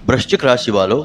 वृश्चिक राशि वालों,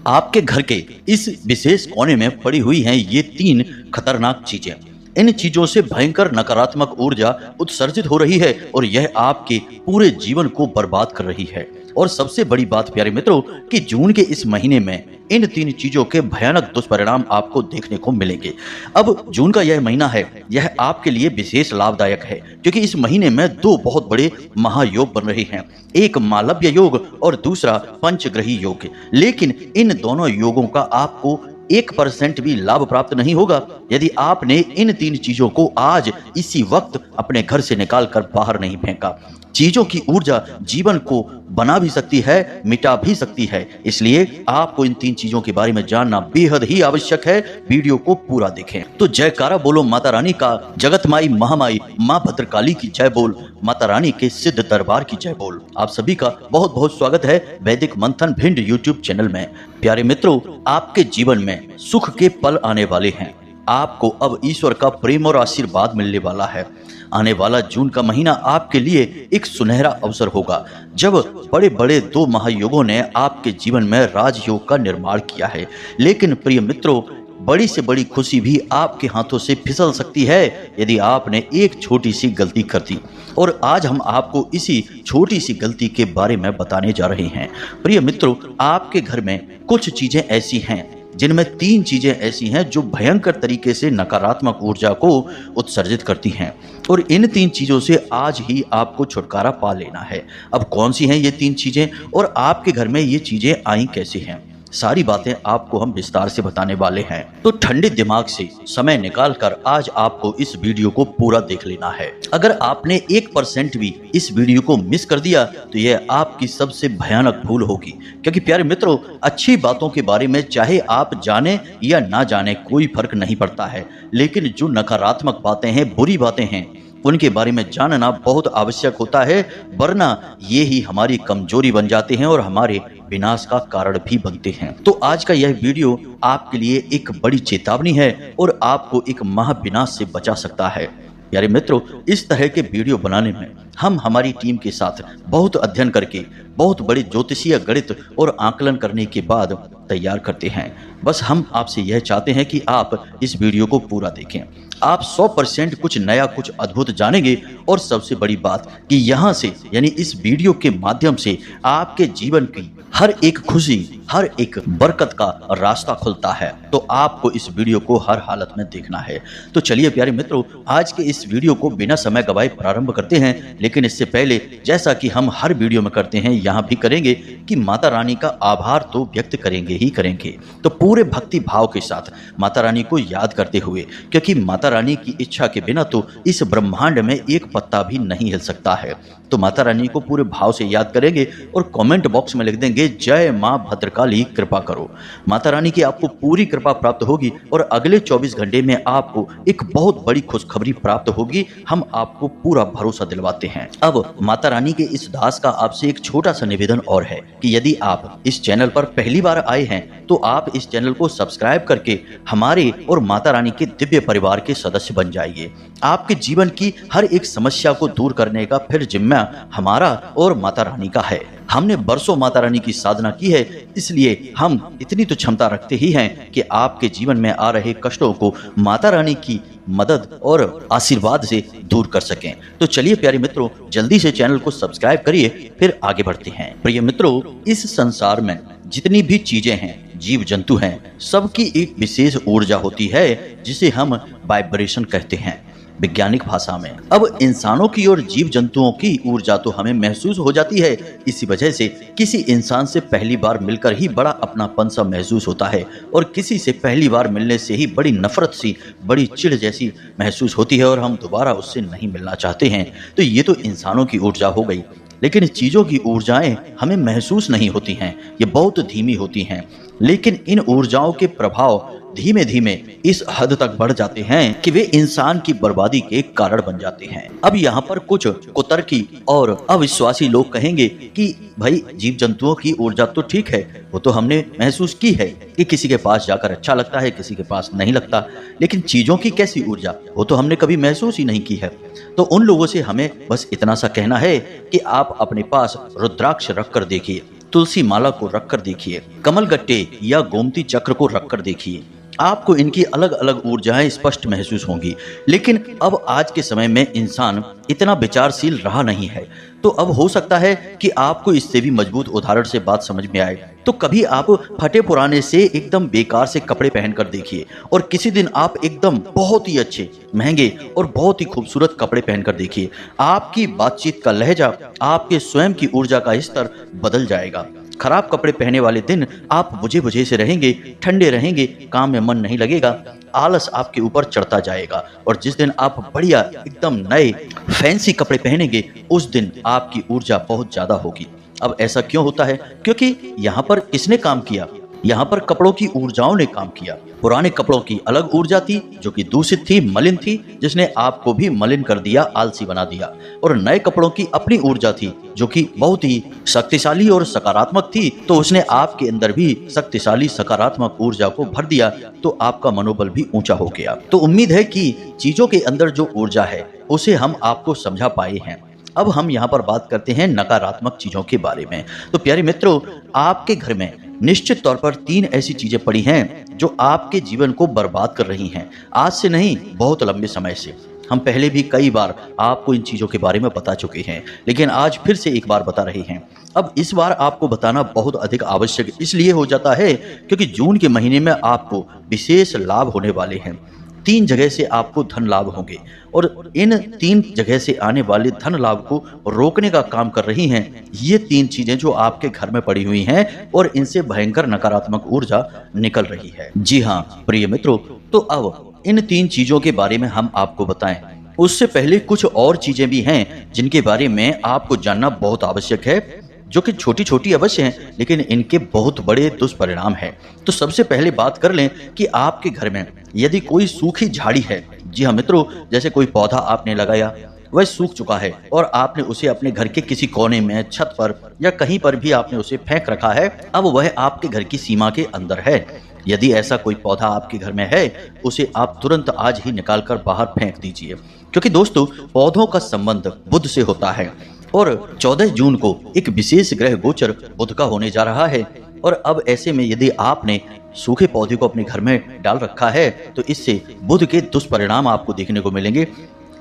आपके घर के इस विशेष कोने में पड़ी हुई हैं ये 3 खतरनाक चीजें। इन चीजों से भयंकर नकारात्मक ऊर्जा उत्सर्जित हो रही है और यह आपके पूरे जीवन को बर्बाद कर रही है। और सबसे बड़ी बात प्यारे मित्रों कि जून के इस महीने में इन 3 चीजों के भयानक दुष्परिणाम आपको देखने को मिलेंगे। अब जून का यह महीना है, यह आपके लिए विशेष लाभदायक है क्योंकि इस महीने में 2 बहुत बड़े महायोग बन रहे हैं, एक मालव्य योग और दूसरा पंचग्रही योग। लेकिन इन दोनों योगों का आपको 1% भी लाभ प्राप्त नहीं होगा यदि आपने इन 3 चीजों को आज इसी वक्त अपने घर से निकाल कर बाहर नहीं फेंका। चीजों की ऊर्जा जीवन को बना भी सकती है, मिटा भी सकती है, इसलिए आपको इन 3 चीजों के बारे में जानना बेहद ही आवश्यक है। वीडियो को पूरा देखें। तो जयकारा बोलो माता रानी का, जगत माई महामाई मां भद्रकाली की जय बोल, माता रानी के सिद्ध दरबार की जय बोल। आप सभी का बहुत बहुत स्वागत है वैदिक मंथन भिंड यूट्यूब चैनल में। प्यारे मित्रों, आपके जीवन में सुख के पल आने वाले हैं। आपको अब ईश्वर का प्रेम और आशीर्वाद मिलने वाला है। आने वाला जून का महीना आपके लिए एक सुनहरा अवसर होगा जब बड़े बड़े 2 महायोगों ने आपके जीवन में राजयोग का निर्माण किया है। लेकिन प्रिय मित्रों, बड़ी से बड़ी खुशी भी आपके हाथों से फिसल सकती है यदि आपने एक छोटी सी गलती कर दी। और आज हम आपको इसी छोटी सी गलती के बारे में बताने जा रहे हैं। प्रिय मित्रों, आपके घर में कुछ चीजें ऐसी हैं जिनमें 3 चीजें ऐसी हैं जो भयंकर तरीके से नकारात्मक ऊर्जा को उत्सर्जित करती हैं और इन 3 चीजों से आज ही आपको छुटकारा पा लेना है। अब कौन सी हैं ये 3 चीजें और आपके घर में ये चीजें आई कैसे हैं, सारी बातें आपको हम विस्तार से बताने वाले हैं। तो ठंडे दिमाग से समय निकालकर आज आपको इस वीडियो को पूरा देख लेना है। अगर आपने 1% भी इस वीडियो को मिस कर दिया तो यह आपकी सबसे भयानक भूल होगी क्योंकि प्यारे मित्रों, अच्छी बातों के बारे में चाहे आप जाने या ना जाने कोई फर्क नहीं पड़ता है, लेकिन जो नकारात्मक बातें हैं, बुरी बातें हैं, उनके बारे में जानना बहुत आवश्यक होता है, वरना ये ही हमारी कमजोरी बन जाते हैं और हमारे विनाश का कारण भी बनते हैं। तो आज का यह वीडियो आपके लिए एक बड़ी चेतावनी है और आपको एक महाविनाश से बचा सकता है। यारे मित्रों, इस तरह के वीडियो बनाने में हम हमारी टीम के साथ बहुत अध्ययन करके बहुत बड़े ज्योतिषीय गणित और आकलन करने के बाद तैयार करते हैं। बस हम आपसे यह चाहते हैं कि आप इस वीडियो को पूरा देखें। आप 100% कुछ नया, कुछ अद्भुत जानेंगे और सबसे बड़ी बात कि यहाँ से यानी इस वीडियो के माध्यम से आपके जीवन की हर एक खुशी, हर एक बरकत का रास्ता खुलता है। तो आपको इस वीडियो को हर हालत में देखना है। तो चलिए प्यारे मित्रों, आज के इस वीडियो को बिना समय गवाए प्रारंभ करते हैं। लेकिन इससे पहले जैसा कि हम हर वीडियो में करते हैं, यहाँ भी करेंगे कि माता रानी का आभार तो व्यक्त करेंगे ही करेंगे। तो पूरे भक्ति भाव के साथ माता रानी को याद करते हुए, क्योंकि माता रानी की इच्छा के बिना तो इस ब्रह्मांड में एक पत्ता भी नहीं हिल सकता है। तो माता रानी को पूरे भाव से याद करेंगे और कमेंट बॉक्स में लिख देंगे, जय मां भद्रकाली कृपा करो। माता रानी की आपको पूरी कृपा प्राप्त होगी और अगले 24 घंटे में आपको एक बहुत बड़ी खुशखबरी प्राप्त होगी। हम आपको पूरा भरोसा दिलवाते हैं। अब माता रानी के इस दास का आपसे एक छोटा सा निवेदन और है कि यदि आप इस चैनल पर पहली बार आए हैं तो आप इस चैनल को सब्सक्राइब करके हमारे और माता रानी के दिव्य परिवार के सदस्य बन जाइए। आपके जीवन की हर एक समस्या को दूर करने का फिर जिम्मा हमारा और माता रानी का है। हमने बरसों माता रानी की साधना की है, इसलिए हम इतनी तो क्षमता रखते ही हैं कि आपके जीवन में आ रहे कष्टों को माता रानी की मदद और आशीर्वाद से दूर कर सकें। तो चलिए प्यारे मित्रों, जल्दी से चैनल को सब्सक्राइब करिए, फिर आगे बढ़ते हैं। प्रिय मित्रों, इस संसार में जितनी भी चीजें हैं, जीव जंतु हैं, सबकी एक विशेष ऊर्जा होती है जिसे हम वाइब्रेशन कहते हैं वैज्ञानिक भाषा में। अब इंसानों की और जीव जंतुओं की ऊर्जा तो हमें महसूस हो जाती है। इसी वजह से किसी इंसान से पहली बार मिलकर ही बड़ा अपनापन सा महसूस होता है और किसी से पहली बार मिलने से ही बड़ी नफरत सी, बड़ी चिढ़ जैसी महसूस होती है और हम दोबारा उससे नहीं मिलना चाहते हैं। तो ये तो इंसानों की ऊर्जा हो गई, लेकिन चीजों की ऊर्जाएं हमें महसूस नहीं होती हैं, ये बहुत धीमी होती हैं। लेकिन इन ऊर्जाओं के प्रभाव धीमे धीमे इस हद तक बढ़ जाते हैं कि वे इंसान की बर्बादी के कारण बन जाते हैं। अब यहाँ पर कुछ कुतर्की और अविश्वासी लोग कहेंगे कि भाई जीव जंतुओं की ऊर्जा तो ठीक है, वो तो हमने महसूस की है कि किसी के पास जाकर अच्छा लगता है, किसी के पास नहीं लगता, लेकिन चीजों की कैसी ऊर्जा, वो तो हमने कभी महसूस ही नहीं की है। तो उन लोगों से हमें बस इतना सा कहना है कि आप अपने पास रुद्राक्ष रख कर देखिए। तुलसी माला को रखकर देखिए, कमल गट्टे या गोमती चक्र को रखकर देखिए। आपको इनकी अलग अलग ऊर्जाएं स्पष्ट महसूस होंगी। लेकिन अब आज के समय में इंसान इतना विचारशील रहा नहीं है, तो अब हो सकता है कि आपको इससे भी मजबूत उदाहरण से बात समझ में आए। तो कभी आप फटे पुराने से एकदम बेकार से कपड़े पहनकर देखिए, और किसी दिन आप एकदम बहुत ही अच्छे, महंगे और बहुत ही खूबसूरत कपड़े पहनकर देखिए। आपकी बातचीत का लहजा, आपके स्वयं की ऊर्जा का स्तर बदल जाएगा। खराब कपड़े पहने वाले दिन आप बुझे बुझे से रहेंगे, ठंडे रहेंगे, काम में मन नहीं लगेगा, आलस आपके ऊपर चढ़ता जाएगा। और जिस दिन आप बढ़िया एकदम नए फैंसी कपड़े पहनेंगे, उस दिन आपकी ऊर्जा बहुत ज्यादा होगी। अब ऐसा क्यों होता है? क्योंकि यहाँ पर किसने काम किया? यहाँ पर कपड़ों की ऊर्जाओं ने काम किया। पुराने कपड़ों की अलग ऊर्जा थी जो कि दूषित थी, मलिन थी, जिसने आपको भी मलिन कर दिया, आलसी बना दिया। और नए कपड़ों की अपनी ऊर्जा थी जो कि बहुत ही शक्तिशाली और सकारात्मक थी, तो उसने आपके अंदर भी शक्तिशाली सकारात्मक ऊर्जा को भर दिया, तो आपका मनोबल भी ऊंचा हो गया। तो उम्मीद है कि चीजों के अंदर जो ऊर्जा है उसे हम आपको समझा पाए हैं। अब हम यहाँ पर बात करते हैं नकारात्मक चीजों के बारे में। तो प्यारे मित्रों, आपके घर में निश्चित तौर पर 3 ऐसी चीजें पड़ी हैं जो आपके जीवन को बर्बाद कर रही हैं। आज से नहीं, बहुत लंबे समय से। हम पहले भी कई बार आपको इन चीजों के बारे में बता चुके हैं, लेकिन आज फिर से एक बार बता रहे हैं। अब इस बार आपको बताना बहुत अधिक आवश्यक इसलिए हो जाता है क्योंकि जून के महीने में आपको विशेष लाभ होने वाले हैं। 3 जगह से आपको धन लाभ होंगे, और इन 3 जगह से आने वाले धन लाभ को रोकने का काम कर रही हैं ये 3 चीजें जो आपके घर में पड़ी हुई हैं, और इनसे भयंकर नकारात्मक ऊर्जा निकल रही है। जी हाँ प्रिय मित्रों, तो अब इन 3 चीजों के बारे में हम आपको बताएं। उससे पहले कुछ और चीजें भी हैं जिनके बारे में आपको जानना बहुत आवश्यक है, जो कि छोटी छोटी अवश्य हैं, लेकिन इनके बहुत बड़े दुष्परिणाम हैं। तो सबसे पहले बात कर लें कि आपके घर में यदि कोई सूखी झाड़ी है, जी हाँ मित्रों, जैसे कोई पौधा आपने लगाया, वह सूख चुका है और आपने उसे अपने घर के किसी कोने में, छत पर या कहीं पर भी आपने उसे फेंक रखा है, अब वह आपके घर की सीमा के अंदर है। यदि ऐसा कोई पौधा आपके घर में है, उसे आप तुरंत आज ही निकालकर बाहर फेंक दीजिए, क्योंकि दोस्तों पौधों का संबंध बुध से होता है, और 14 जून को एक विशेष ग्रह गोचर बुध का होने जा रहा है। और अब ऐसे में यदि आपने सूखे पौधे को अपने घर में डाल रखा है, तो इससे बुध के दुष्परिणाम आपको देखने को मिलेंगे।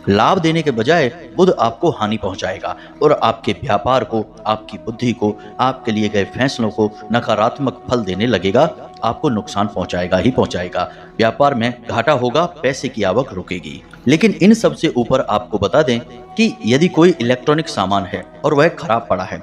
लाभ देने के बजाय बुध आपको हानि पहुंचाएगा, और आपके व्यापार को, आपकी बुद्धि को, आपके लिए गए फैसलों को नकारात्मक फल देने लगेगा, आपको नुकसान पहुंचाएगा ही पहुंचाएगा। व्यापार में घाटा होगा, पैसे की आवक रुकेगी। लेकिन इन सब से ऊपर आपको बता दें कि यदि कोई इलेक्ट्रॉनिक सामान है और वह खराब पड़ा है,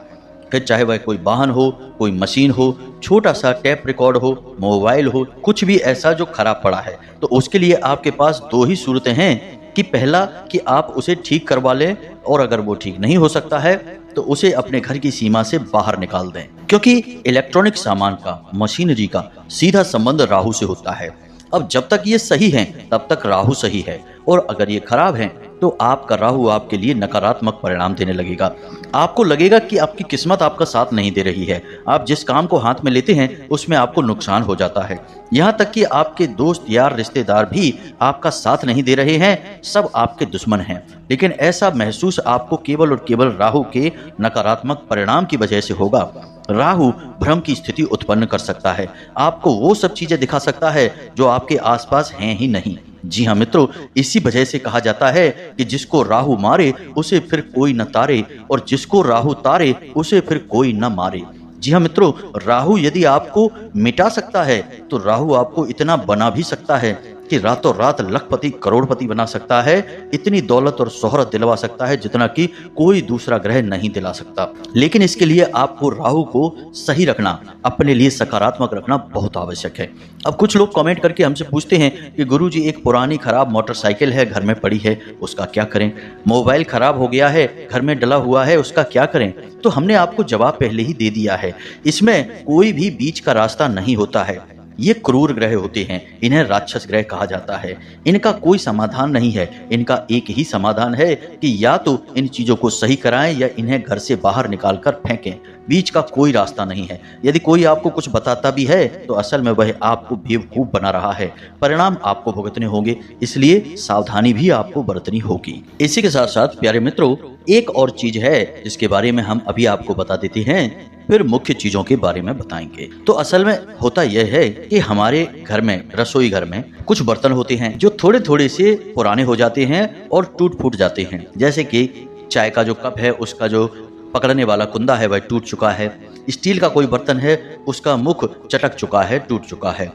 फिर चाहे वह कोई वाहन हो, कोई मशीन हो, छोटा सा टेप रिकॉर्ड हो, मोबाइल हो, कुछ भी ऐसा जो खराब पड़ा है, तो उसके लिए आपके पास 2 ही सूरतें हैं कि पहला कि आप उसे ठीक करवा लें, और अगर वो ठीक नहीं हो सकता है तो उसे अपने घर की सीमा से बाहर निकाल दें, क्योंकि इलेक्ट्रॉनिक सामान का, मशीनरी का सीधा संबंध राहु से होता है। अब जब तक ये सही हैं तब तक राहु सही है, और अगर ये खराब हैं तो आपका राहु आपके लिए नकारात्मक परिणाम देने लगेगा। आपको लगेगा कि आपकी किस्मत आपका साथ नहीं दे रही है, आप जिस काम को हाथ में लेते हैं उसमें आपको नुकसान हो जाता है, यहाँ तक कि आपके दोस्त, यार, रिश्तेदार भी आपका साथ नहीं दे रहे हैं, सब आपके दुश्मन हैं। लेकिन ऐसा महसूस आपको केवल और केवल राहु के नकारात्मक परिणाम की वजह से होगा। राहु भ्रम की स्थिति उत्पन्न कर सकता है, आपको वो सब चीजें दिखा सकता है जो आपके आसपास हैं ही नहीं। जी हाँ मित्रों, इसी वजह से कहा जाता है कि जिसको राहु मारे उसे फिर कोई न तारे, और जिसको राहु तारे उसे फिर कोई न मारे। जी हाँ मित्रों, राहु यदि आपको मिटा सकता है तो राहु आपको इतना बना भी सकता है कि रातों रात लखपति, करोड़पति बना सकता है, इतनी दौलत और शोहरत दिलवा सकता है जितना कि कोई दूसरा ग्रह नहीं दिला सकता। लेकिन इसके लिए आपको राहु को सही रखना, अपने लिए सकारात्मक रखना बहुत आवश्यक है। अब कुछ लोग कमेंट करके हमसे पूछते हैं कि गुरुजी, एक पुरानी खराब मोटरसाइकिल है, घर में पड़ी है, उसका क्या करें? मोबाइल खराब हो गया है, घर में डला हुआ है, उसका क्या करें? तो हमने आपको जवाब पहले ही दे दिया है, इसमें कोई भी बीच का रास्ता नहीं होता है। ये क्रूर ग्रह होते हैं, इन्हें राक्षस ग्रह कहा जाता है। इनका कोई समाधान नहीं है, इनका एक ही समाधान है कि या तो इन चीजों को सही कराएं या इन्हें घर से बाहर निकाल कर फेंकें। बीच का कोई रास्ता नहीं है। यदि कोई आपको कुछ बताता भी है तो असल में वह आपको बेवकूफ बना रहा है। परिणाम आपको भुगतने होंगे, इसलिए सावधानी भी आपको बरतनी होगी। इसी के साथ साथ प्यारे मित्रों, एक और चीज है जिसके बारे में हम अभी आपको बता देते हैं, फिर मुख्य चीजों के बारे में बताएंगे। तो असल में होता यह है कि हमारे घर में, रसोई घर में कुछ बर्तन होते हैं जो थोड़े थोड़े से पुराने हो जाते हैं और टूट फूट जाते हैं। जैसे कि चाय का जो कप है, उसका जो पकड़ने वाला कुंदा है वह टूट चुका है। स्टील का कोई बर्तन है, उसका मुख चटक चुका है, टूट चुका है।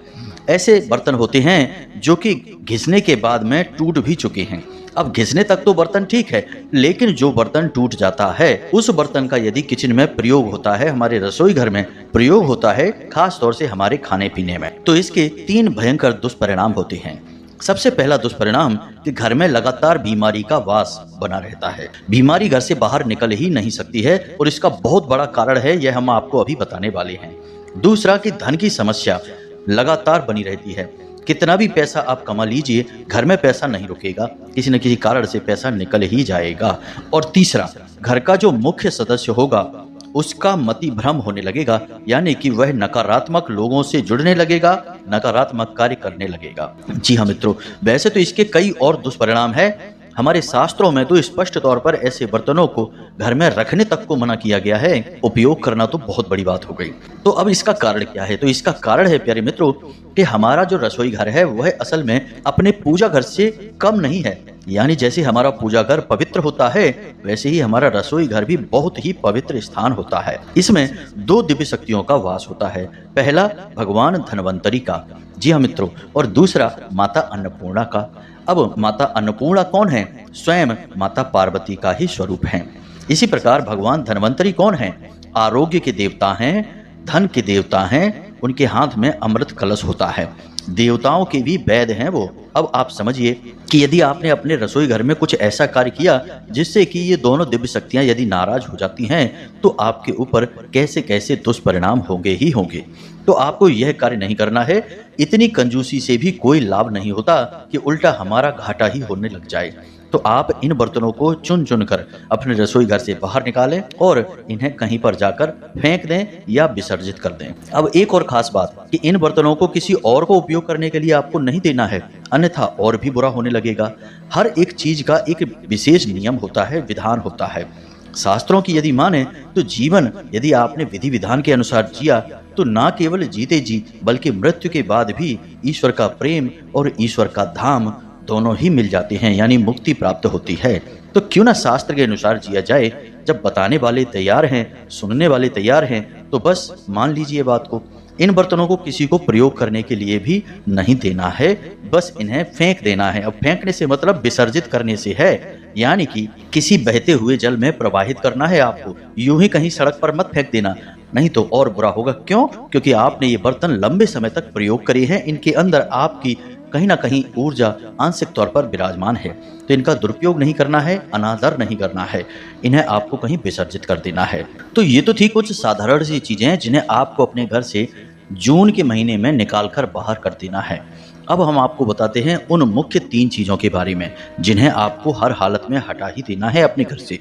ऐसे बर्तन होते हैं जो कि घिसने के बाद में टूट भी चुके हैं। अब घिसने तक तो बर्तन ठीक है, लेकिन जो बर्तन टूट जाता है उस बर्तन का यदि किचन में प्रयोग होता है, हमारे रसोई घर में प्रयोग होता है, खास तौर से हमारे खाने पीने में, तो इसके 3 भयंकर दुष्परिणाम होते हैं। सबसे पहला दुष्परिणाम कि घर में लगातार बीमारी का वास बना रहता है। बीमारी घर से बाहर निकल ही नहीं सकती है और इसका बहुत बड़ा कारण है, यह हम आपको अभी बताने वाले हैं। दूसरा कि धन की समस्या लगातार बनी रहती है। कितना भी पैसा आप कमा लीजिए, घर में पैसा नहीं रुकेगा, किसी न किसी कारण से पैसा निकल ही जाएगा। और तीसरा, घर का जो मुख्य सदस्य होगा उसका मति भ्रम होने लगेगा, यानी कि वह नकारात्मक लोगों से जुड़ने लगेगा, नकारात्मक कार्य करने लगेगा। जी हाँ मित्रों, वैसे तो इसके कई और दुष्परिणाम है। हमारे शास्त्रों में तो स्पष्ट तौर पर ऐसे बर्तनों को घर में रखने तक को मना किया गया है। उपयोग करना तो बहुत बड़ी बात हो गई। तो अब इसका कारण क्या है? तो इसका कारण है प्यारे मित्रों कि हमारा जो रसोई घर है वह असल में अपने पूजा घर से कम नहीं है। यानी जैसे हमारा पूजा घर पवित्र होता है, वैसे ही हमारा रसोई घर भी बहुत ही पवित्र स्थान होता है। इसमें 2 दिव्य शक्तियों का वास होता है। पहला भगवान धन्वंतरी का, जी हाँ मित्रों, और दूसरा माता अन्नपूर्णा का। अब माता अन्नपूर्णा कौन है? स्वयं माता पार्वती का ही स्वरूप है। इसी प्रकार भगवान धन्वंतरी कौन है? आरोग्य के देवता हैं, धन के देवता हैं, उनके हाथ में अमृत कलश होता है, देवताओं के भी वैद्य हैं वो। अब आप समझिए कि यदि आपने अपने रसोई घर में कुछ ऐसा कार्य किया जिससे कि ये दोनों दिव्य शक्तियां यदि नाराज हो जाती हैं, तो आपके ऊपर कैसे कैसे दुष्परिणाम होंगे ही होंगे। तो आपको यह कार्य नहीं करना है। इतनी कंजूसी से भी कोई लाभ नहीं होता कि उल्टा हमारा घाटा ही होने लग जाए। तो आप इन बर्तनों को चुन चुन कर अपने रसोई घर से बाहर निकालें और इन्हें कहीं पर जाकर फेंक दें या विसर्जित कर दें। अब एक और खास बात कि इन बर्तनों को किसी और को उपयोग करने के लिए आपको नहीं देना है, अन्यथा और भी बुरा होने लगेगा। हर एक चीज का एक विशेष नियम होता है, विधान होता है। शास्त्रों की यदि माने तो जीवन यदि आपने विधि विधान के अनुसार जिया तो ना केवल जीते जी बल्कि मृत्यु के बाद भी ईश्वर का प्रेम और ईश्वर का धाम दोनों ही मिल जाते हैं, यानी मुक्ति प्राप्त होती है। तो क्यों ना शास्त्र के अनुसार जिया जाए। जब बताने वाले तैयार हैं, सुनने वाले तैयार हैं, तो बस मान लीजिए बात को। इन बर्तनों को किसी को प्रयोग करने के लिए भी नहीं देना है, बस इन्हें फेंक देना है। अब फेंकने से मतलब विसर्जित करने से है, यानी कि किसी बहते हुए जल में प्रवाहित करना है आपको। यूं ही कहीं सड़क पर मत फेंक देना, नहीं तो और बुरा होगा। क्यों? क्योंकि आपने ये बर्तन लंबे समय तक प्रयोग करे हैं, इनके अंदर आपकी कहीं ना कहीं ऊर्जा आंशिक तौर पर विराजमान है। तो इनका दुरुपयोग नहीं करना है, अनादर नहीं करना है, इन्हें आपको कहीं विसर्जित कर देना है। तो ये तो थी कुछ साधारण सी चीजें जिन्हें आपको अपने घर से जून के महीने में निकाल कर बाहर कर देना है। अब हम आपको बताते हैं उन मुख्य 3 चीजों के बारे में जिन्हें आपको हर हालत में हटा ही देना है अपने घर से।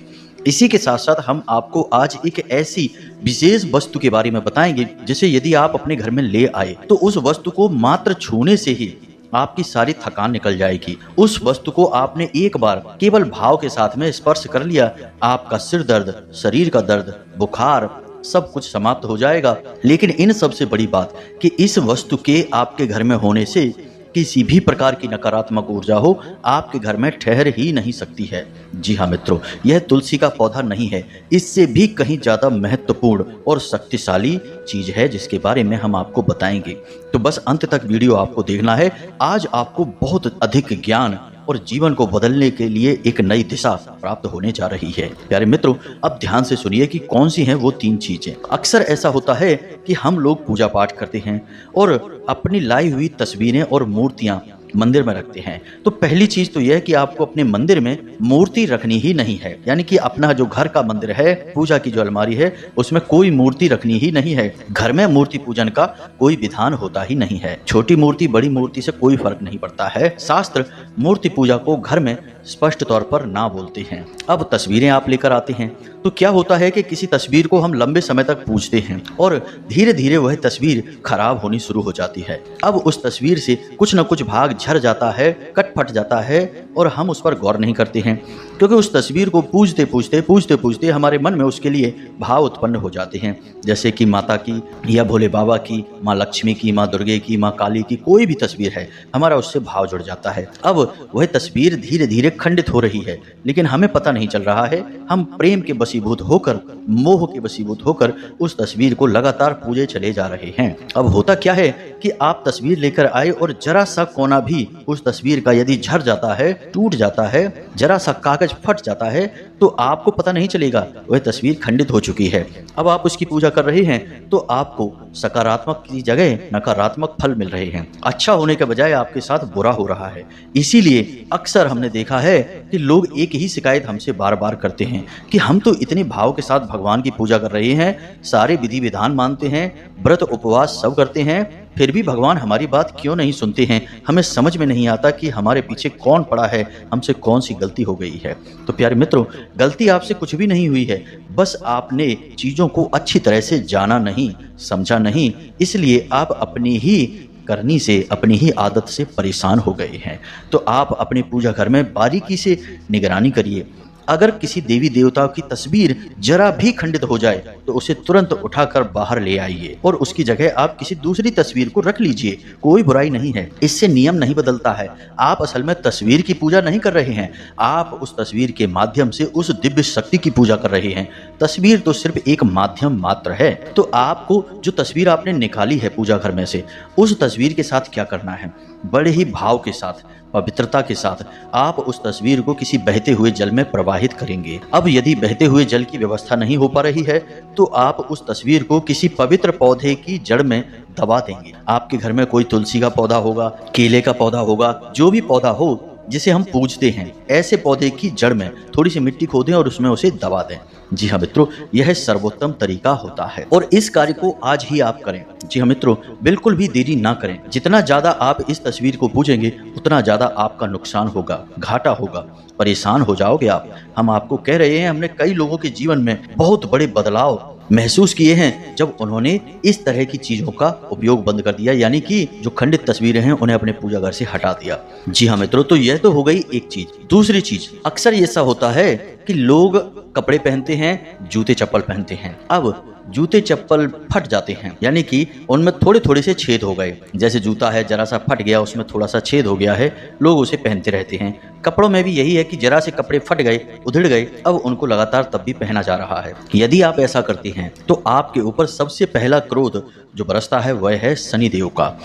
इसी के साथ साथ हम आपको आज एक ऐसी विशेष वस्तु के बारे में बताएंगे जिसे यदि आप अपने घर में ले आए तो उस वस्तु को मात्र छूने से ही आपकी सारी थकान निकल जाएगी। उस वस्तु को आपने एक बार केवल भाव के साथ में स्पर्श कर लिया, आपका सिर दर्द, शरीर का दर्द, बुखार सब कुछ समाप्त हो जाएगा। लेकिन इन सबसे बड़ी बात कि इस वस्तु के आपके घर में होने से किसी भी प्रकार की नकारात्मक ऊर्जा हो आपके घर में ठहर ही नहीं सकती है। जी हाँ मित्रों, यह तुलसी का पौधा नहीं है, इससे भी कहीं ज्यादा महत्वपूर्ण और शक्तिशाली चीज है जिसके बारे में हम आपको बताएंगे। तो बस अंत तक वीडियो आपको देखना है। आज आपको बहुत अधिक ज्ञान और जीवन को बदलने के लिए एक नई दिशा प्राप्त होने जा रही है। प्यारे मित्रों, अब ध्यान से सुनिए कि कौन सी हैं वो 3 चीजें। अक्सर ऐसा होता है कि हम लोग पूजा पाठ करते हैं और अपनी लाई हुई तस्वीरें और मूर्तियां मंदिर में रखते हैं। तो पहली चीज तो यह है कि आपको अपने मंदिर में मूर्ति रखनी ही नहीं है, यानी कि अपना जो घर का मंदिर है, पूजा की जो अलमारी है, उसमें कोई मूर्ति रखनी ही नहीं है। घर में मूर्ति पूजन का कोई विधान होता ही नहीं है। छोटी मूर्ति बड़ी मूर्ति से कोई फर्क नहीं पड़ता है। शास्त्र मूर्ति पूजा को घर में स्पष्ट तौर पर ना बोलते हैं। अब तस्वीरें आप लेकर आते हैं तो क्या होता है कि किसी तस्वीर को हम लंबे समय तक पूजते हैं और धीरे धीरे वह तस्वीर खराब होनी शुरू हो जाती है। अब उस तस्वीर से कुछ न कुछ भाग झड़ जाता है, कट फट जाता है और हम उस पर गौर नहीं करते हैं, क्योंकि उस तस्वीर को पूजते पूजते हमारे मन में उसके लिए भाव उत्पन्न हो जाते हैं, जैसे कि माता की या भोले बाबा की, माँ लक्ष्मी की, माँ दुर्गे की, माँ काली की, कोई भी तस्वीर है, हमारा उससे भाव जुड़ जाता है। अब वह तस्वीर धीरे धीरे खंडित हो रही है, लेकिन हमें पता नहीं चल रहा है। हम प्रेम के वशीभूत होकर, मोह के वशीभूत होकर उस तस्वीर को लगातार पूजे चले जा रहे हैं। अब होता क्या है कि आप तस्वीर लेकर आए और जरा सा कोना भी उस तस्वीर का यदि झड़ जाता है, टूट जाता है, जरा सा कागज फट जाता है, तो आपको पता नहीं चलेगा, वह तस्वीर खंडित हो चुकी है। अब आप उसकी पूजा कर रहे हैं तो आपको सकारात्मक की जगह नकारात्मक फल मिल रहे हैं। अच्छा होने के बजाय आपके साथ बुरा हो रहा है। इसीलिए अक्सर हमने देखा है कि लोग एक ही शिकायत हमसे बार बार करते हैं कि हम तो इतने भाव के साथ भगवान की पूजा कर रहे हैं, सारे विधि विधान मानते हैं, व्रत उपवास सब करते हैं, फिर भी भगवान हमारी बात क्यों नहीं सुनते हैं। हमें समझ में नहीं आता कि हमारे पीछे कौन पड़ा है, हमसे कौन सी गलती हो गई है। तो प्यारे मित्रों, गलती आपसे कुछ भी नहीं हुई है, बस आपने चीज़ों को अच्छी तरह से जाना नहीं, समझा नहीं, इसलिए आप अपनी ही करनी से, अपनी ही आदत से परेशान हो गए हैं। तो आप अपने पूजा घर में बारीकी से निगरानी करिए। अगर किसी देवी देवता की तस्वीर जरा भी खंडित हो जाए तो उसे तुरंत उठाकर बाहर ले आइए और उसकी जगह आप किसी दूसरी तस्वीर को रख लीजिए। कोई बुराई नहीं है, इससे नियम नहीं बदलता है। आप असल में तस्वीर की पूजा नहीं कर रहे हैं, आप उस तस्वीर के माध्यम से उस दिव्य शक्ति की पूजा कर रहे हैं। तस्वीर तो सिर्फ एक माध्यम मात्र है। तो आपको जो तस्वीर आपने निकाली है पूजा घर में से, उस तस्वीर के साथ क्या करना है, बड़े ही भाव के साथ, पवित्रता के साथ आप उस तस्वीर को किसी बहते हुए जल में प्रवाहित करेंगे। अब यदि बहते हुए जल की व्यवस्था नहीं हो पा रही है तो आप उस तस्वीर को किसी पवित्र पौधे की जड़ में दबा देंगे। आपके घर में कोई तुलसी का पौधा होगा, केले का पौधा होगा, जो भी पौधा हो जिसे हम पूजते हैं, ऐसे पौधे की जड़ में थोड़ी सी मिट्टी खोदें और उसमें उसे दबा दें। जी हाँ मित्रों, यह सर्वोत्तम तरीका होता है और इस कार्य को आज ही आप करें। जी हाँ मित्रों, बिल्कुल भी देरी ना करें। जितना ज्यादा आप इस तस्वीर को पूजेंगे उतना ज्यादा आपका नुकसान होगा, घाटा होगा, परेशान हो जाओगे आप। हम आपको कह रहे हैं, हमने कई लोगों के जीवन में बहुत बड़े बदलाव महसूस किए हैं जब उन्होंने इस तरह की चीजों का उपयोग बंद कर दिया, यानी कि जो खंडित तस्वीरें हैं उन्हें अपने पूजा घर से हटा दिया। जी हाँ मित्रों, तो यह तो हो गई एक चीज। दूसरी चीज, अक्सर ऐसा होता है कि लोग कपड़े पहनते हैं, जूते चप्पल पहनते हैं। अब जूते चप्पल फट जाते हैं, यानी कि उनमें थोड़े थोड़े से छेद हो गए। जैसे जूता है, जरा सा फट गया, उसमें थोड़ा सा छेद हो गया है, लोग उसे पहनते रहते हैं। कपड़ों में भी यही है कि जरा से कपड़े फट गए, उधड़ गए, अब उनको लगातार तब भी पहना जा रहा है। यदि आप ऐसा करते हैं तो आपके ऊपर सबसे पहला क्रोध जो बरसता है वह है शनिदेव का।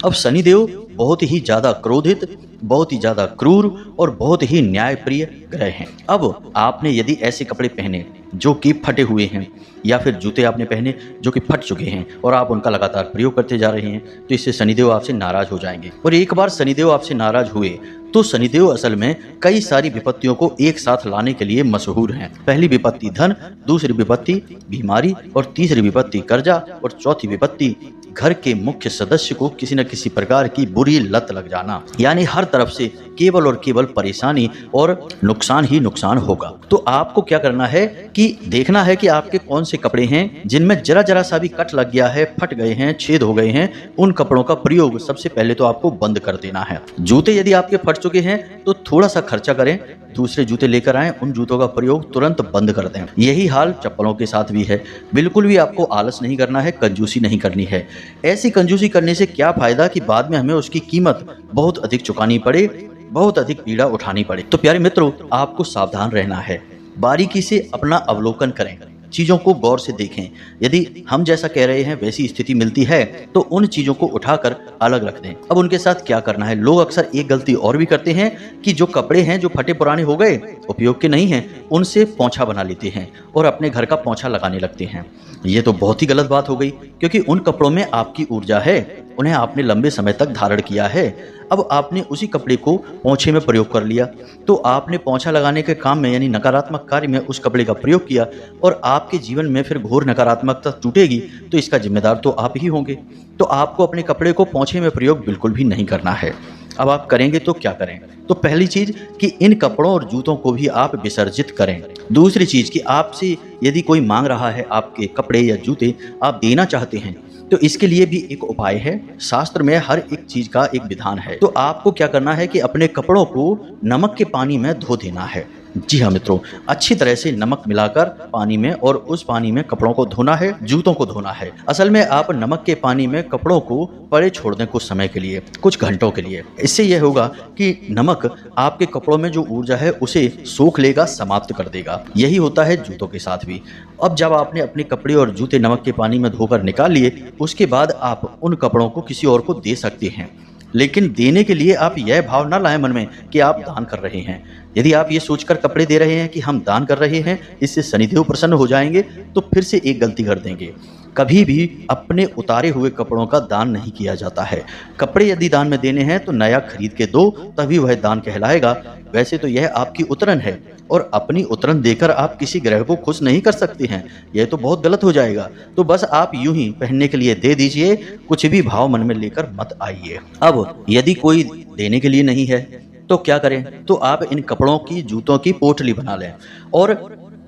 अब शनिदेव बहुत ही ज्यादा क्रोधित, बहुत ही ज्यादा क्रूर और बहुत ही न्यायप्रिय ग्रह हैं। अब आपने यदि ऐसे कपड़े पहने जो कि फटे हुए हैं, या फिर जूते आपने पहने जो कि फट चुके हैं और आप उनका लगातार प्रयोग करते जा रहे हैं, तो इससे शनिदेव आपसे नाराज हो जाएंगे। और एक बार शनिदेव आपसे नाराज हुए तो शनिदेव असल में कई सारी विपत्तियों को एक साथ लाने के लिए मशहूर हैं। पहली विपत्ति धन, दूसरी विपत्ति बीमारी, और तीसरी विपत्ति कर्जा, और चौथी विपत्ति घर के मुख्य सदस्य को किसी न किसी प्रकार की बुरी लत लग जाना। यानी हर तरफ से केवल और केवल परेशानी और नुकसान ही नुकसान होगा। तो आपको क्या करना है कि देखना है कि आपके कौन से कपड़े हैं जिनमें जरा जरा सा भी कट लग गया है, फट गए हैं, छेद हो गए हैं। उन कपड़ों का प्रयोग सबसे पहले तो आपको बंद कर देना है। जूते यदि आपके फट चुके हैं तो थोड़ा सा खर्चा करें, दूसरे जूते लेकर आएं, उन जूतों का प्रयोग तुरंत बंद कर दें। यही हाल चप्पलों के साथ भी है। बिल्कुल भी आपको आलस नहीं करना है, कंजूसी नहीं करनी है। ऐसी कंजूसी करने से क्या फायदा कि बाद में हमें उसकी कीमत बहुत अधिक चुकानी पड़े, बहुत अधिक पीड़ा उठानी पड़े। तो प्यारे मित्रों, आपको सावधान रहना है, बारीकी से अपना अवलोकन करें, चीजों को गौर से देखें। यदि हम जैसा कह रहे हैं वैसी स्थिति मिलती है तो उन चीजों को उठाकर अलग रख दें। अब उनके साथ क्या करना है, लोग अक्सर एक गलती और भी करते हैं कि जो कपड़े हैं जो फटे पुराने हो गए, उपयोग के नहीं हैं, उनसे पोंछा बना लेते हैं और अपने घर का पोंछा लगाने लगते हैं। ये तो बहुत ही गलत बात हो गई, क्योंकि उन कपड़ों में आपकी ऊर्जा है, उन्हें आपने लंबे समय तक धारण किया है। अब आपने उसी कपड़े को पोंछे में प्रयोग कर लिया, तो आपने पोंछा लगाने के काम में यानी नकारात्मक कार्य में उस कपड़े का प्रयोग किया और आपके जीवन में फिर घोर नकारात्मकता टूटेगी, तो इसका जिम्मेदार तो आप ही होंगे। तो आपको अपने कपड़े को पोंछे में प्रयोग बिल्कुल भी नहीं करना है। अब आप करेंगे तो क्या करें? तो पहली चीज कि इन कपड़ों और जूतों को भी आप विसर्जित करें। दूसरी चीज कि आपसे यदि कोई मांग रहा है आपके कपड़े या जूते, आप देना चाहते हैं, तो इसके लिए भी एक उपाय है। शास्त्र में हर एक चीज का एक विधान है। तो आपको क्या करना है कि अपने कपड़ों को नमक के पानी में धो देना है। जी हाँ मित्रों, अच्छी तरह से नमक मिलाकर पानी में, और उस पानी में कपड़ों को धोना है, जूतों को धोना है। असल में आप नमक के पानी में कपड़ों को पड़े छोड़ दें कुछ समय के लिए, कुछ घंटों के लिए। इससे यह होगा कि नमक आपके कपड़ों में जो ऊर्जा है उसे सोख लेगा, समाप्त कर देगा। यही होता है जूतों के साथ भी। अब जब आपने अपने कपड़े और जूते नमक के पानी में धोकर निकाल लिए, उसके बाद आप उन कपड़ों को किसी और को दे सकते हैं। लेकिन देने के लिए आप यह भाव ना लाएं मन में कि आप दान कर रहे हैं। यदि आप ये सोचकर कपड़े दे रहे हैं कि हम दान कर रहे हैं, इससे शनिदेव प्रसन्न हो जाएंगे, तो फिर से एक गलती कर देंगे। कभी भी अपने उतारे हुए कपड़ों का दान नहीं किया जाता है। कपड़े यदि दान में देने हैं तो नया खरीद के दो, तभी वह दान कहलाएगा। वैसे तो यह आपकी उतरन है, और अपनी उतरन देकर आप किसी ग्रह को खुश नहीं कर सकते हैं। यह तो बहुत गलत हो जाएगा। तो बस आप यूं ही पहनने के लिए दे दीजिए, कुछ भी भाव मन में लेकर मत आइए। अब यदि कोई देने के लिए नहीं है तो क्या करें? तो आप इन कपड़ों की, जूतों की पोटली बना लें, और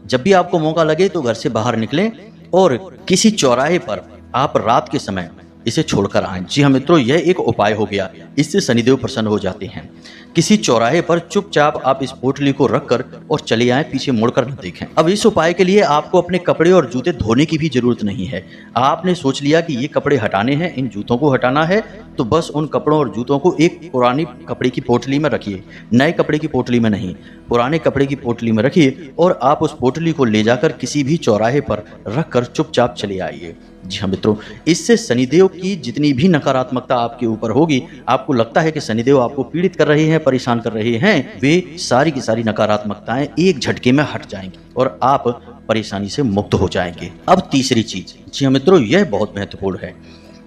जब भी आपको मौका लगे तो घर से बाहर निकलें और किसी चौराहे पर आप रात के समय इसे छोड़कर आएं। जी हाँ मित्रों, यह एक उपाय हो गया। इससे शनिदेव प्रसन्न हो जाते हैं। किसी चौराहे पर चुपचाप आप इस पोटली को रखकर और चले आएं, पीछे मुड़कर न देखें। अब इस उपाय के लिए आपको अपने कपड़े और जूते धोने की भी जरूरत नहीं है। आपने सोच लिया कि ये कपड़े हटाने हैं, इन जूतों को हटाना है, तो बस उन कपड़ों और जूतों को एक पुरानी कपड़े की पोटली में रखिए, नए कपड़े की पोटली में नहीं, पुराने कपड़े की पोटली में रखिए, और आप उस पोटली को ले जाकर किसी भी चौराहे पर रखकर चुपचाप चले आइए। जी हाँ मित्रों, इससे शनिदेव की जितनी भी नकारात्मकता आपके ऊपर होगी, आपको लगता है कि शनिदेव आपको पीड़ित कर रहे हैं, परेशान कर रहे हैं, वे सारी की सारी नकारात्मकताएं एक झटके में हट जाएंगी और आप परेशानी से मुक्त हो जाएंगे। अब तीसरी चीज, जी हाँ मित्रों, यह बहुत महत्वपूर्ण है।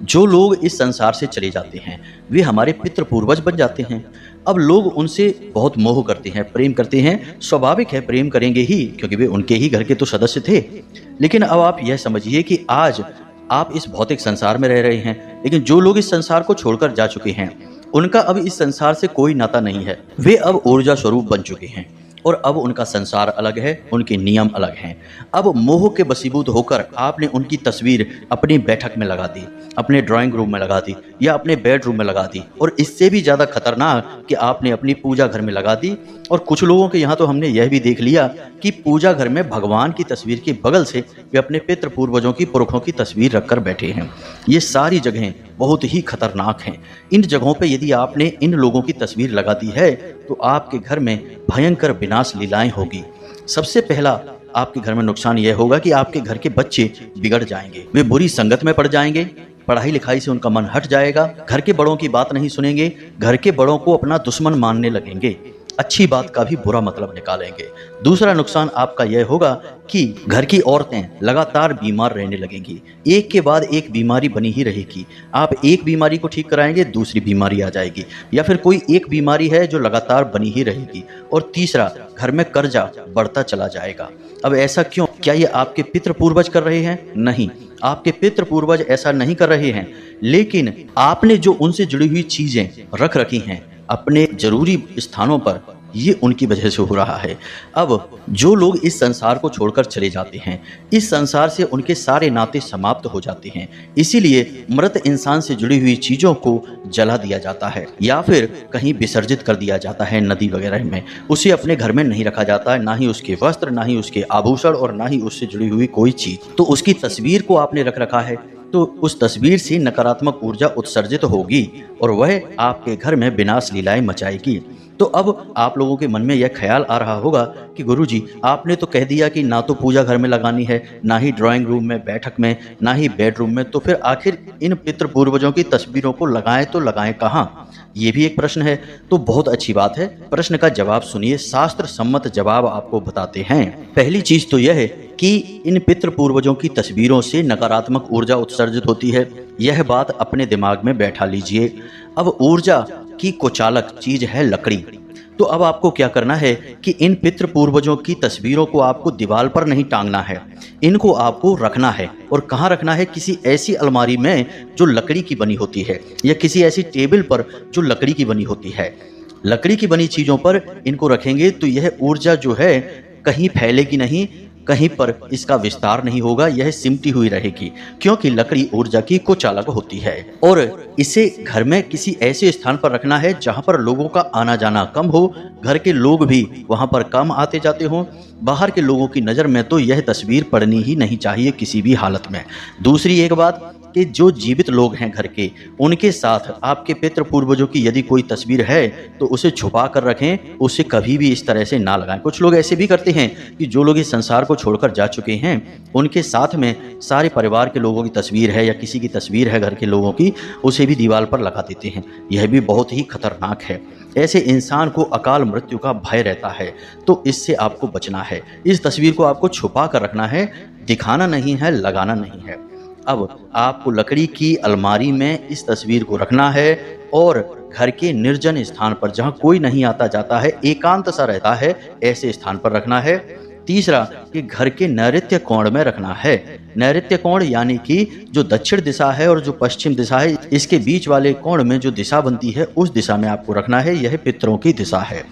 जो लोग इस संसार से चले जाते हैं वे हमारे पितृ पूर्वज बन जाते हैं। अब लोग उनसे बहुत मोह करते हैं, प्रेम करते हैं। स्वाभाविक है, प्रेम करेंगे ही, क्योंकि वे उनके ही घर के तो सदस्य थे। लेकिन अब आप यह समझिए कि आज आप इस भौतिक संसार में रह रहे हैं, लेकिन जो लोग इस संसार को छोड़कर जा चुके हैं उनका अब इस संसार से कोई नाता नहीं है। वे अब ऊर्जा स्वरूप बन चुके हैं और अब उनका संसार अलग है, उनके नियम अलग हैं। अब मोह के वशीभूत होकर आपने उनकी तस्वीर अपनी बैठक में लगा दी, अपने ड्राइंग रूम में लगा दी, या अपने बेडरूम में लगा दी, और इससे भी ज़्यादा खतरनाक कि आपने अपनी पूजा घर में लगा दी। और कुछ लोगों के यहाँ तो हमने यह भी देख लिया कि पूजा घर में भगवान की तस्वीर के बगल से वे अपने पितृ पूर्वजों की, पुरखों की तस्वीर रखकर बैठे हैं। ये सारी जगहें बहुत ही खतरनाक हैं। इन जगहों पे यदि आपने इन लोगों की तस्वीर लगा दी है तो आपके घर में भयंकर विनाश लीलाएं होगी। सबसे पहला आपके घर में नुकसान यह होगा कि आपके घर के बच्चे बिगड़ जाएंगे, वे बुरी संगत में पड़ जाएंगे, पढ़ाई लिखाई से उनका मन हट जाएगा, घर के बड़ों की बात नहीं सुनेंगे, घर के बड़ों को अपना दुश्मन मानने लगेंगे, अच्छी बात का भी बुरा मतलब निकालेंगे। दूसरा नुकसान आपका यह होगा कि घर की औरतें लगातार बीमार रहने लगेंगी, एक के बाद एक बीमारी बनी ही रहेगी। आप एक बीमारी को ठीक कराएंगे, दूसरी बीमारी आ जाएगी, या फिर कोई एक बीमारी है जो लगातार बनी ही रहेगी। और तीसरा, घर में कर्जा बढ़ता चला जाएगा। अब ऐसा क्यों? क्या ये आपके पितृ पूर्वज कर रहे हैं? नहीं, आपके पितृ पूर्वज ऐसा नहीं कर रहे हैं, लेकिन आपने जो उनसे जुड़ी हुई चीजें रख रखी हैं अपने जरूरी स्थानों पर, ये उनकी वजह से हो रहा है। अब जो लोग इस संसार को छोड़कर चले जाते हैं, इस संसार से उनके सारे नाते समाप्त हो जाते हैं। इसीलिए मृत इंसान से जुड़ी हुई चीज़ों को जला दिया जाता है या फिर कहीं विसर्जित कर दिया जाता है, नदी वगैरह में। उसे अपने घर में नहीं रखा जाता है, ना ही उसके वस्त्र, ना ही उसके आभूषण, और ना ही उससे जुड़ी हुई कोई चीज़। तो उसकी तस्वीर को आपने रख रखा है, तो उस तस्वीर से नकारात्मक ऊर्जा उत्सर्जित होगी और वह आपके घर में विनाश लीलाएं मचाएगी। तो अब आप लोगों के मन में यह ख्याल आ रहा होगा कि गुरुजी, आपने तो कह दिया कि ना तो पूजा घर में लगानी है, ना ही ड्राइंग रूम में, बैठक में, ना ही बेडरूम में, तो फिर आखिर इन पितृ पूर्वजों की तस्वीरों को लगाएं तो लगाएं कहाँ? ये भी एक प्रश्न है। तो बहुत अच्छी बात है, प्रश्न का जवाब सुनिए, शास्त्र सम्मत जवाब आपको बताते हैं। पहली चीज तो यह है कि इन पितृ पूर्वजों की तस्वीरों से नकारात्मक ऊर्जा उत्सर्जित होती है। यह बात अपने दिमाग में बैठा लीजिए। अब ऊर्जा की कुचालक चीज है लकड़ी। तो अब आपको क्या करना है कि इन पितृ पूर्वजों की तस्वीरों को आपको दीवार पर नहीं टांगना है, इनको आपको रखना है। और कहाँ रखना है? किसी ऐसी अलमारी में जो लकड़ी की बनी होती है, या किसी ऐसी टेबल पर जो लकड़ी की बनी होती है। लकड़ी की बनी चीज़ों पर इनको रखेंगे तो यह ऊर्जा जो है कहीं फैलेगी नहीं, कहीं पर इसका विस्तार नहीं होगा, यह सिमटी हुई रहेगी, क्योंकि लकड़ी ऊर्जा की कुचालक होती है। और इसे घर में किसी ऐसे स्थान पर रखना है जहां पर लोगों का आना जाना कम हो, घर के लोग भी वहां पर कम आते जाते हों। बाहर के लोगों की नज़र में तो यह तस्वीर पड़नी ही नहीं चाहिए किसी भी हालत में। दूसरी एक बात कि जो जीवित लोग हैं घर के, उनके साथ आपके पितृ पूर्वजों की यदि कोई तस्वीर है तो उसे छुपा कर रखें, उसे कभी भी इस तरह से ना लगाएं। कुछ लोग ऐसे भी करते हैं कि जो लोग इस संसार को छोड़कर जा चुके हैं, उनके साथ में सारे परिवार के लोगों की तस्वीर है या किसी की तस्वीर है घर के लोगों की, उसे भी दीवार पर लगा देते हैं। यह भी बहुत ही खतरनाक है। ऐसे इंसान को अकाल मृत्यु का भय रहता है, तो इससे आपको बचना है। इस तस्वीर को आपको छुपा कर रखना है, दिखाना नहीं है, लगाना नहीं है। अब आपको लकड़ी की अलमारी में इस तस्वीर को रखना है और घर के निर्जन स्थान पर, जहां कोई नहीं आता जाता है, एकांत सा रहता है, ऐसे स्थान पर रखना है। तीसरा कि घर के नैऋत्य कोण में रखना है। नैऋत्य कोण यानी कि जो दक्षिण दिशा है और जो पश्चिम दिशा है, इसके बीच वाले कोण में जो दिशा बनती है उस दिशा में आपको रखना है। यह पितरों की दिशा है।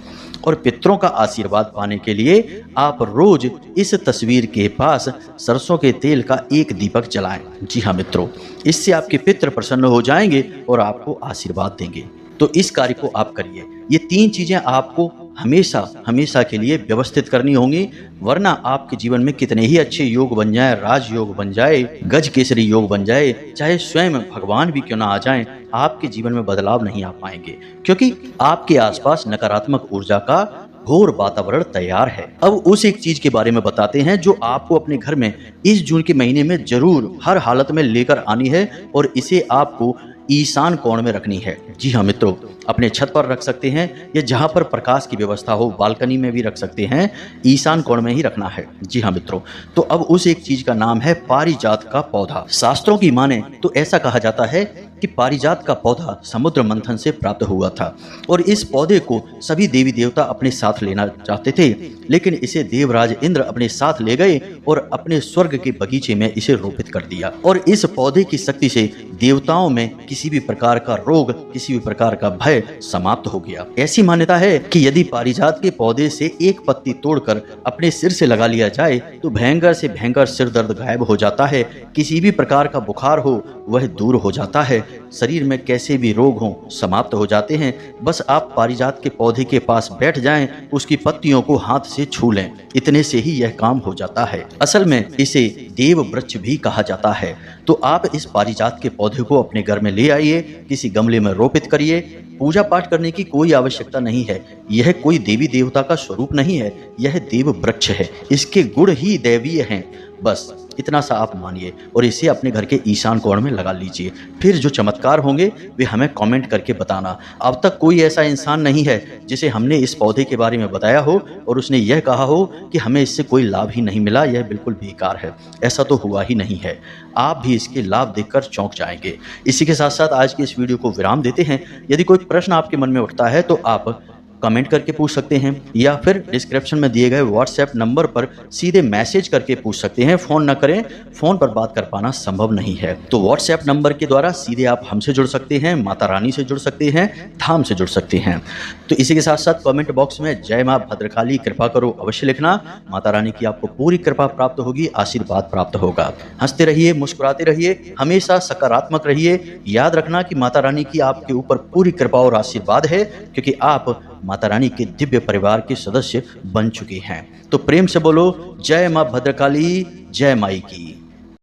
और पितरों का आशीर्वाद पाने के लिए आप रोज इस तस्वीर के पास सरसों के तेल का एक दीपक जलाएं। जी हाँ मित्रों, इससे आपके पितृ प्रसन्न हो जाएंगे और आपको आशीर्वाद देंगे। तो इस कार्य को आप करिए। ये 3 चीजें आपको हमेशा हमेशा के लिए व्यवस्थित करनी होंगी, वरना आपके जीवन में कितने ही अच्छे योग बन जाए, राजयोग बन जाए, गज केसरी योग बन जाए, चाहे स्वयं भगवान भी क्यों ना आ जाएं, आपके जीवन में बदलाव नहीं आ पाएंगे, क्योंकि आपके आसपास नकारात्मक ऊर्जा का घोर वातावरण तैयार है। अब उस एक चीज के बारे में बताते हैं जो आपको अपने घर में इस जून के महीने में जरूर हर हालत में लेकर आनी है, और इसे आपको ईशान कोण में रखनी है। जी हाँ मित्रों, अपने छत पर रख सकते हैं या जहां पर प्रकाश की व्यवस्था हो, बालकनी में भी रख सकते हैं, ईशान कोण में ही रखना है। जी हाँ मित्रों, तो अब उस एक चीज का नाम है पारिजात का पौधा। शास्त्रों की माने तो ऐसा कहा जाता है कि पारिजात का पौधा समुद्र मंथन से प्राप्त हुआ था, और इस पौधे को सभी देवी देवता अपने साथ लेना चाहते थे, लेकिन इसे देवराज इंद्र अपने साथ ले गए और अपने स्वर्ग के बगीचे में इसे रोपित कर दिया। और इस पौधे की शक्ति से देवताओं में किसी भी प्रकार का रोग, किसी भी प्रकार का भय समाप्त हो गया। ऐसी मान्यता है कि यदि पारिजात के पौधे से एक पत्ती तोड़कर अपने सिर से लगा लिया जाए तो भयंकर से भयंकर सिर दर्द गायब हो जाता है, किसी भी प्रकार का बुखार हो वह दूर हो जाता है, शरीर में कैसे भी रोग हो समाप्त हो जाते हैं। बस आप पारिजात के पौधे के पास बैठ जाएं, उसकी पत्तियों को हाथ से छू लें, इतने से ही यह काम हो जाता है। असल में इसे देव वृक्ष भी कहा जाता है। तो आप इस पारिजात के पौधे को अपने घर में ले आइए, किसी गमले में रोपित करिए। पूजा पाठ करने की कोई आवश्यकता नहीं है, यह कोई देवी देवता का स्वरूप नहीं है, यह देव वृक्ष है, इसके गुण ही दैवीय हैं। बस इतना सा आप मानिए और इसे अपने घर के ईशान कोण में लगा लीजिए। फिर जो चमत्कार होंगे वे हमें कमेंट करके बताना। अब तक कोई ऐसा इंसान नहीं है जिसे हमने इस पौधे के बारे में बताया हो और उसने यह कहा हो कि हमें इससे कोई लाभ ही नहीं मिला, यह बिल्कुल बेकार है। ऐसा तो हुआ ही नहीं है। आप भी इसके लाभ देखकर चौंक जाएंगे। इसी के साथ साथ आज की इस वीडियो को विराम देते हैं। यदि कोई प्रश्न आपके मन में उठता है तो आप कमेंट करके पूछ सकते हैं, या फिर डिस्क्रिप्शन में दिए गए व्हाट्सएप नंबर पर सीधे मैसेज करके पूछ सकते हैं। फ़ोन ना करें, फ़ोन पर बात कर पाना संभव नहीं है। तो व्हाट्सएप नंबर के द्वारा सीधे आप हमसे जुड़ सकते हैं, माता रानी से जुड़ सकते हैं, धाम से जुड़ सकते हैं। तो इसी के साथ साथ कमेंट बॉक्स में जय माँ भद्रकाली कृपा करो अवश्य लिखना। माता रानी की आपको पूरी कृपा प्राप्त होगी, आशीर्वाद प्राप्त होगा। हंसते रहिए, मुस्कुराते रहिए, हमेशा सकारात्मक रहिए। याद रखना कि माता रानी की आपके ऊपर पूरी कृपा और आशीर्वाद है, क्योंकि आप माता रानी के दिव्य परिवार के सदस्य बन चुके हैं। तो प्रेम से बोलो जय मां भद्रकाली, जय माई की।